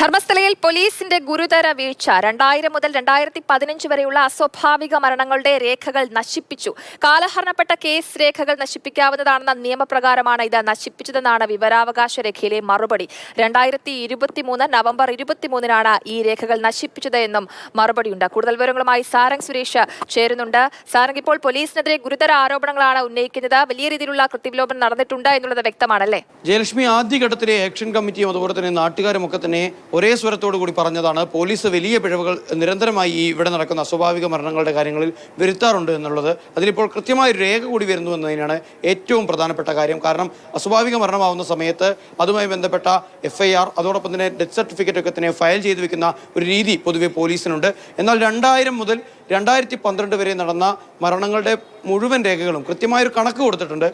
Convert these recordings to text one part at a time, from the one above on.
ധർമ്മസ്ഥലയിൽ പോലീസിന്റെ ഗുരുതര വീഴ്ച. 2000 മുതൽ 2015 വരെയുള്ള അസ്വാഭാവിക മരണങ്ങളുടെ രേഖകൾ നശിപ്പിച്ചു. കാലഹരണപ്പെട്ട കേസ് രേഖകൾ നശിപ്പിക്കാവുന്നതാണെന്ന നിയമപ്രകാരമാണ് ഇത് നശിപ്പിച്ചതെന്നാണ് വിവരാവകാശ രേഖയിലെ മറുപടി. 2023 നവംബർ 23-നാണ് ഈ രേഖകൾ നശിപ്പിച്ചത് എന്നും മറുപടിയുണ്ട്. കൂടുതൽ വിവരങ്ങളുമായി സാരംഗ് സുരേഷ് ചേരുന്നുണ്ട്. സാരംഗ്, ഇപ്പോൾ പോലീസിനെതിരെ ഗുരുതര ആരോപണങ്ങളാണ് ഉന്നയിക്കുന്നത്. വലിയ രീതിയിലുള്ള കൃത്യവിലോപനം നടന്നിട്ടുണ്ട് എന്നുള്ളത് വ്യക്തമാണല്ലേ? ജയലക്ഷ്മി, ആദ്യഘട്ടത്തിലെ ആക്ഷൻ കമ്മിറ്റിയും അതുപോലെ തന്നെ നാട്ടുകാരുമൊക്കെ തന്നെ ഒരേ സ്വരത്തോടു കൂടി പറഞ്ഞതാണ് പോലീസ് വലിയ പിഴവുകൾ നിരന്തരമായി ഇവിടെ നടക്കുന്ന അസ്വാഭാവിക മരണങ്ങളുടെ കാര്യങ്ങളിൽ വരുത്താറുണ്ട് എന്നുള്ളത്. അതിലിപ്പോൾ കൃത്യമായ ഒരു രേഖ കൂടി വരുന്നു എന്നതിനാണ് ഏറ്റവും പ്രധാനപ്പെട്ട കാര്യം. കാരണം അസ്വാഭാവിക മരണമാവുന്ന സമയത്ത് അതുമായി ബന്ധപ്പെട്ട FIR അതോടൊപ്പം തന്നെ ഡെത്ത് സർട്ടിഫിക്കറ്റ് ഒക്കെ തന്നെ ഫയൽ ചെയ്ത് വെക്കുന്ന ഒരു രീതി പൊതുവെ പോലീസിനുണ്ട്. എന്നാൽ 2000 മുതൽ 2012 വരെ നടന്ന മരണങ്ങളുടെ മുഴുവൻ രേഖകളും കൃത്യമായൊരു കണക്ക് കൊടുത്തിട്ടുണ്ട്.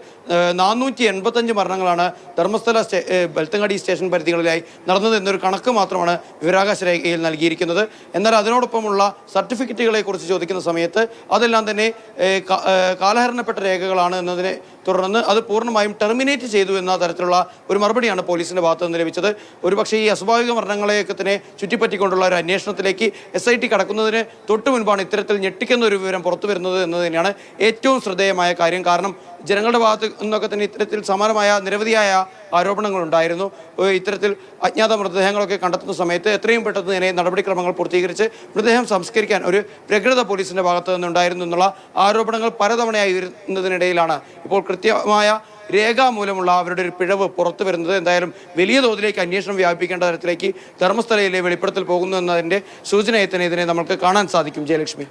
485 മരണങ്ങളാണ് ധർമ്മസ്ഥല ബെൽത്തങ്ങാടി സ്റ്റേഷൻ പരിധികളിലായി നടന്നത് എന്നൊരു കണക്ക് മാത്രമാണ് വിവരാവകാശ രേഖയിൽ നൽകിയിരിക്കുന്നത്. എന്നാൽ അതിനോടൊപ്പമുള്ള സർട്ടിഫിക്കറ്റുകളെ കുറിച്ച് ചോദിക്കുന്ന സമയത്ത് അതെല്ലാം തന്നെ കാലഹരണപ്പെട്ട രേഖകളാണ് എന്നതിനെ തുടർന്ന് അത് പൂർണ്ണമായും ടെർമിനേറ്റ് ചെയ്തു എന്ന തരത്തിലുള്ള ഒരു മറുപടിയാണ് പോലീസിന്റെ ഭാഗത്ത് നിന്ന് ലഭിച്ചത്. ഒരുപക്ഷെ ഈ അസ്വാഭാവിക മരണങ്ങളെയൊക്കെ തന്നെ ചുറ്റിപ്പറ്റിക്കൊണ്ടുള്ള ഒരു അന്വേഷണത്തിലേക്ക് SIT കടക്കുന്നതിന് തൊട്ടു മുൻപാണ് ഇത്തരത്തിൽ ഞെട്ടിക്കുന്ന ഒരു വിവരം പുറത്തു വരുന്നത് എന്ന് തന്നെയാണ് ഏറ്റവും ശ്രദ്ധേയമായ കാര്യം. കാരണം ജനങ്ങളുടെ ഭാഗത്ത് നിന്നൊക്കെ തന്നെ ഇത്തരത്തിൽ സമാനമായ നിരവധിയായ ആരോപണങ്ങൾ ഉണ്ടായിരുന്നു. ഇത്തരത്തിൽ അജ്ഞാത മൃതദേഹങ്ങളൊക്കെ കണ്ടെത്തുന്ന സമയത്ത് എത്രയും പെട്ടെന്ന് തന്നെ നടപടിക്രമങ്ങൾ പൂർത്തീകരിച്ച് മൃതദേഹം സംസ്കരിക്കാൻ ഒരു വ്യഗ്രത പോലീസിന്റെ ഭാഗത്ത് നിന്നുണ്ടായിരുന്നു എന്നുള്ള ആരോപണങ്ങൾ പലതവണയായി വരുന്നതിനിടയിലാണ് ഇപ്പോൾ കൃത്യമായ രേഖാമൂലമുള്ള അവരുടെ ഒരു പിഴവ് പുറത്തു വരുന്നത്. എന്തായാലും വലിയ തോതിലേക്ക് അന്വേഷണം വ്യാപിപ്പിക്കേണ്ട തരത്തിലേക്ക് ധർമ്മസ്ഥലയിലെ വെളിപ്പെടുത്തൽ പോകുന്നു എന്നതിൻ്റെ സൂചനയെ തന്നെ ഇതിനെ നമുക്ക് കാണാൻ സാധിക്കും. ജയലക്ഷ്മി.